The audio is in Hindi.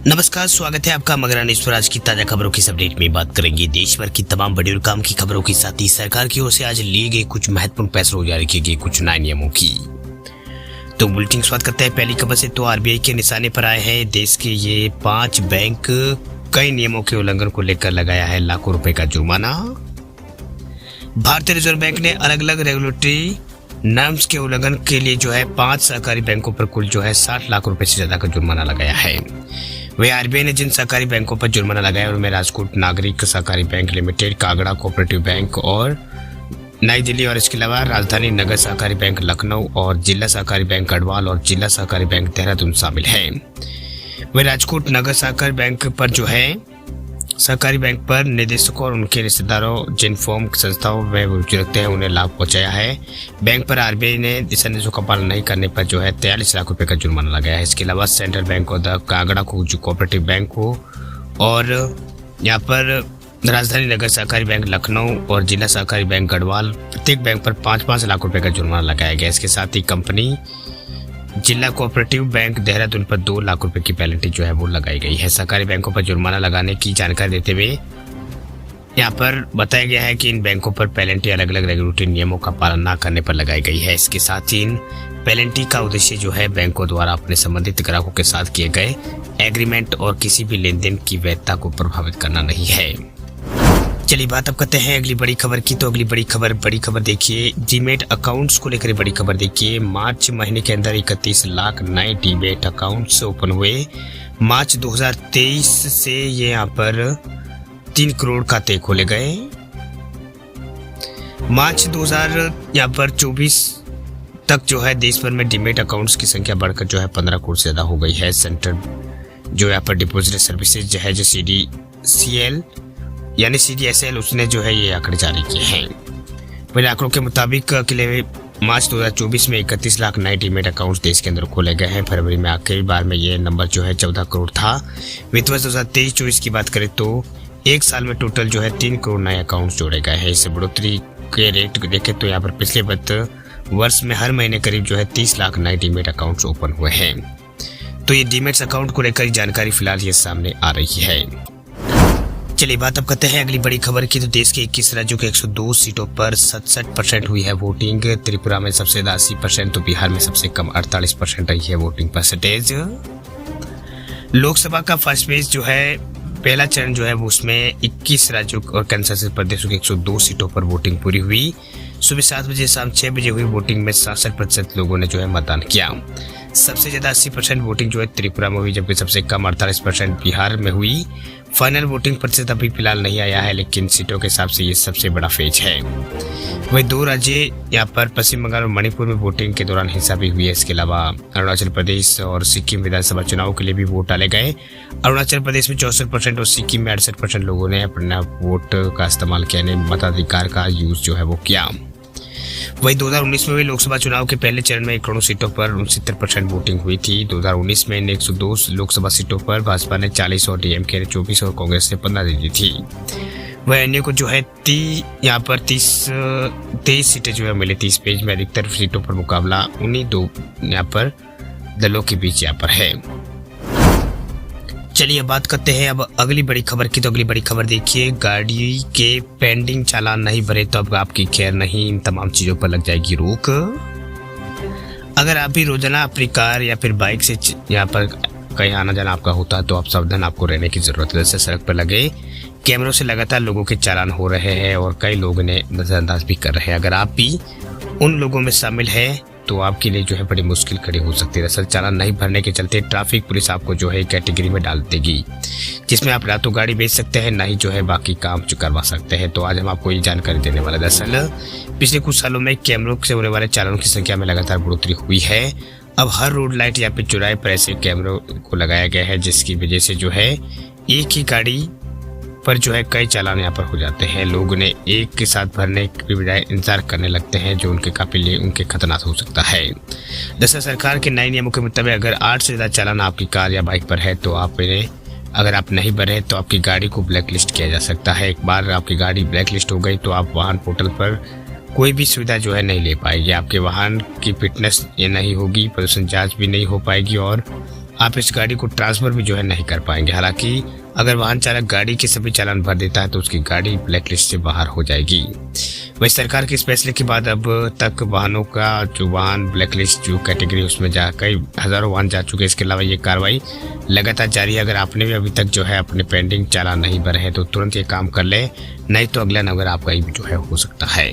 नमस्कार, स्वागत है आपका मगरा न्यूज़ पर। आज की ताजा खबरों की अपडेट में बात करेंगे देश भर की तमाम बड़ी और काम की खबरों के साथ ही सरकार की ओर से आज लिए गए कुछ महत्वपूर्ण फैसलों जारी किए गए कुछ नए नियमों की। तो बुलेटिन शुरुआत करते हैं पहली खबर से। तो आरबीआई के निशाने पर आए हैं देश के ये 5 बैंक। कई नियमों के उल्लंघन को लेकर लगाया है लाखों रुपए का जुर्माना। भारतीय रिजर्व बैंक ने अलग अलग रेगुलेटरी नॉर्म्स के उल्लंघन के लिए 5 सहकारी बैंकों पर कुल 60 लाख रुपए से ज्यादा का जुर्माना लगाया है। वही आरबीआई ने जिन सहकारी बैंकों पर जुर्माना लगाया उनमें राजकोट नागरिक सहकारी बैंक लिमिटेड, कागड़ा कोऑपरेटिव बैंक और नई दिल्ली, और इसके अलावा राजधानी नगर सहकारी बैंक लखनऊ और जिला सहकारी बैंक गढ़वाल और जिला सहकारी बैंक देहरादून शामिल है। वही राजकोट नगर सहकारी बैंक पर सहकारी बैंक पर निदेशकों और उनके रिश्तेदारों जिन फॉर्म संस्थाओं में रुचि रखते हैं उन्हें लाभ पहुंचाया है। बैंक पर आरबीआई ने दिशा निर्देशों का पालन नहीं करने पर 43 लाख रुपए का जुर्माना लगाया है। इसके अलावा सेंट्रल बैंक और कागड़ा को कोऑपरेटिव बैंक को और यहाँ पर राजधानी नगर सहकारी बैंक लखनऊ और जिला सहकारी बैंक गढ़वाल प्रत्येक बैंक पर 5-5 लाख रुपए का जुर्माना लगाया गया। इसके साथ ही कंपनी जिला कोऑपरेटिव बैंक देहरादून पर 2 लाख रुपए की पेनल्टी वो लगाई गई है। सरकारी बैंकों पर जुर्माना लगाने की जानकारी देते हुए यहाँ पर बताया गया है कि इन बैंकों पर पेनल्टी अलग अलग रेगुलेटरी नियमों का पालन न करने पर लगाई गई है। इसके साथ ही इन पेनल्टी का उद्देश्य बैंकों द्वारा अपने संबंधित ग्राहकों के साथ किए गए एग्रीमेंट और किसी भी लेन देन की वैधता को प्रभावित करना नहीं है। चलिए बात अब करते हैं अगली बड़ी खबर की। तो अगली बड़ी खबर देखिए, डीमेट अकाउंट्स को लेकर बड़ी खबर देखिए। मार्च महीने के अंदर 31 लाख नए डीमेट अकाउंट्स ओपन हुए। मार्च 2023 से ये यहाँ पर 3 करोड़ खाते खोले गए। मार्च 2024 तक देश भर में डीमेट अकाउंट्स की संख्या बढ़कर 15 करोड़ से ज्यादा हो गई है। सेंटर यहाँ पर डिपॉजिट सर्विसेज जो CDCL यानी CDSL उसने ये आंकड़े जारी किए हैं। पहले आंकड़ों के मुताबिक अकेले मार्च 2024 में 31 लाख नए डीमेट अकाउंट्स देश के अंदर खोले गए हैं। फरवरी में आखिरी बार में ये नंबर 14 करोड़ था। वित्त वर्ष 2023-24 की बात करें तो एक साल में टोटल 3 करोड़ नए अकाउंट्स जोड़े गए हैं। इस बढ़ोतरी के रेट देखें तो यहाँ पर पिछले वित्त वर्ष में हर महीने करीब 30 लाख नए डीमेट अकाउंट्स ओपन हुए हैं। तो ये डीमेट अकाउंट को लेकर जानकारी फिलहाल ये सामने आ रही है। चलिए बात अब करते हैं अगली बड़ी खबर की। तो देश के 21 राज्यों के 102 सीटों पर 67% हुई है वोटिंग। त्रिपुरा में सबसे ज्यादा 80%, तो बिहार में सबसे कम 48% रही है वोटिंग परसेंटेज। लोकसभा का फर्स्ट फेज पहला चरण वो उसमें 21 राज्यों और केंद्रशासित प्रदेशों के 102 सीटों पर वोटिंग पूरी हुई। सुबह 7 बजे शाम 6 बजे हुई वोटिंग में 66% लोगों ने मतदान किया। सबसे ज्यादा 80% वोटिंग त्रिपुरा में हुई, जबकि सबसे कम 48% बिहार में हुई। फाइनल वोटिंग प्रतिशत अभी फिलहाल नहीं आया है, लेकिन सीटों के हिसाब से ये सबसे बड़ा फेज है। वही 2 राज्य यहाँ पर पश्चिम बंगाल और मणिपुर में वोटिंग के दौरान हिंसा भी हुई है। इसके अलावा अरुणाचल प्रदेश और सिक्किम विधानसभा चुनाव के लिए भी वोट डाले गए। अरुणाचल प्रदेश में 64% और सिक्किम में 68% लोगों ने अपना वोट का इस्तेमाल किया, मताधिकार का यूज वो किया। वही 2019 में हुए लोकसभा चुनाव के पहले चरण में 1 करोड़ सीटों पर 69% वोटिंग हुई थी। 2019 में 102 लोकसभा सीटों पर भाजपा ने 40 और डीएमके ने 24 और कांग्रेस ने 15 जीती थी। वह अन्य को 23 सीटें मिली 30 पेज में। अधिकतर सीटों पर मुकाबला उन्हीं 2 यहाँ पर दलों के बीच यहाँ पर है। चलिए बात करते हैं अब अगली बड़ी खबर की। तो अगली बड़ी खबर देखिए, गाड़ी के पेंडिंग चालान नहीं भरे तो अब आपकी खैर नहीं, इन तमाम चीजों पर लग जाएगी रोक। अगर आप भी रोजाना अपनी कार या फिर बाइक से यहाँ पर कहीं आना जाना आपका होता है तो आप सावधान आपको रहने की जरूरत है। जैसे सड़क पर लगे कैमरों से लगातार लोगों के चालान हो रहे हैं और कई लोग इन्हें नजरअंदाज भी कर रहे हैं। अगर आप भी उन लोगों में शामिल है तो आपके लिए बड़ी मुश्किल खड़ी हो सकती है। दरअसल चालान नहीं भरने के चलते ट्रैफिक पुलिस आपको कैटेगरी में डाल देगी, जिसमें आप ना तो गाड़ी बेच सकते हैं ना ही बाकी काम करवा सकते हैं। तो आज हम आपको ये जानकारी देने वाले। दरअसल पिछले कुछ सालों में कैमरों से होने वाले चालानों की संख्या में लगातार बढ़ोतरी हुई है। अब हर रोड लाइट या फिर चौराहे पर ऐसे कैमरों को लगाया गया है, जिसकी वजह से एक ही गाड़ी पर कई चालान यहाँ पर हो जाते हैं। लोग ने एक के साथ भरने की बजाय इंतजार करने लगते हैं, जो उनके काफी उनके खतरनाक हो सकता है। दरअसल सरकार के नए नियमों के मुताबिक अगर 8 से ज्यादा चालान आपकी कार या बाइक पर है तो अगर आप नहीं भरे तो आपकी गाड़ी को ब्लैक लिस्ट किया जा सकता है। एक बार आपकी गाड़ी ब्लैक लिस्ट हो गई तो आप वाहन पोर्टल पर कोई भी सुविधा नहीं ले पाएगी। आपके वाहन की फिटनेस नहीं होगी, प्रदूषण जांच भी नहीं हो पाएगी और आप इस गाड़ी को ट्रांसफर भी जो है नहीं कर पाएंगे। हालांकि अगर वाहन चालक गाड़ी के सभी चालान भर देता है तो उसकी गाड़ी ब्लैकलिस्ट से बाहर हो जाएगी। वही सरकार के इस फैसले के बाद अब तक वाहनों का जो वाहन ब्लैकलिस्ट जो कैटेगरी उसमें जा कई हजारों वाहन जा चुके हैं। इसके अलावा ये कार्रवाई लगातार जारी है। अगर आपने भी अभी तक जो है अपने पेंडिंग चालान नहीं भरे हैं तो तुरंत ये काम कर ले, नहीं तो अगला नंबर आपका ही जो है हो सकता है।